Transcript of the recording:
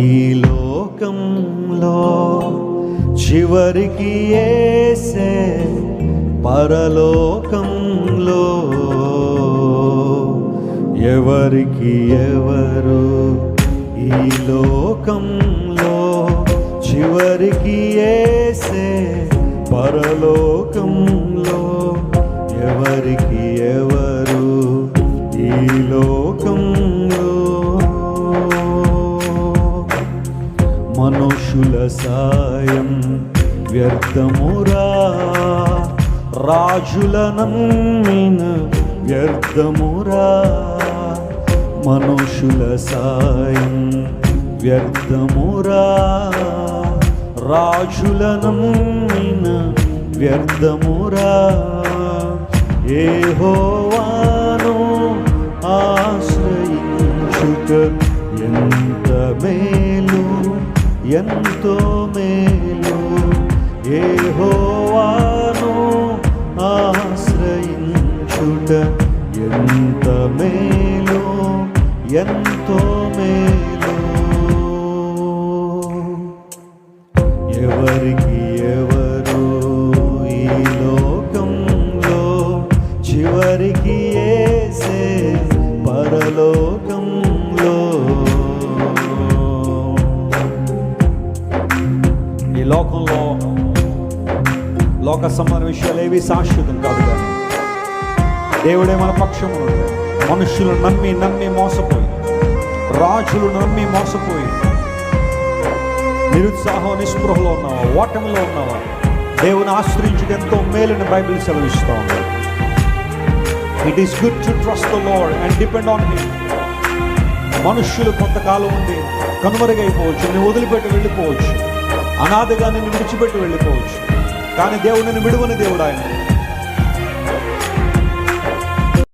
ఈ లోకంలో చివరికి యేసే పరలోకంలో ఎవరికి ఎవరు. ఈ లోకంలో చివరికి యేసే పరలోకంలో ఎవరికి ఎవరు. ఈ లోకంలో మనుషుల సాయం వ్యర్థమురా, రాజుల నమ్మిన వ్యర్థమురా. మనుషుల సాయం వ్యర్థమురా, రాజుల నమ్మిన వ్యర్థమురా. యెహోవాను ఆశ్రయించుట ఎంత మేలు, ఎంతో మేలు. యెహోవాను ఆశ్రయించుట ఎంత మేలు, ఎంతో మేలు. ఎవరికి ఎవరు ఈ లోకంలో చివరికి యేసే పరలోకంలో. ఈ లోకంలో లోక సంబంధ విషయాలు ఏవి శాశ్వతం కాదు, కానీ దేవుడే మన పక్షము. మనుషులు నమ్మి నమ్మి మోసపోయి, రాజులు నమ్మి మోసపోయి నిరుత్సాహం నిస్పృహలో ఉన్నావా, ఓటమిలో ఉన్నావా, దేవుని ఆశ్రయించుట ఎంతో మేలని బైబిల్ సెలవిస్తూ ఉంది. It is good to trust the lord and depend on him. మనుష్యులు కొంతకాలం ఉండి కనుమరుగైపోవచ్చు, నిన్ను వదిలిపెట్టి వెళ్ళిపోవచ్చు, అనాథగా నిన్ను విడిచిపెట్టి వెళ్ళిపోవచ్చు, కానీ దేవుడు నిన్ను విడువని దేవుడు ఆయన.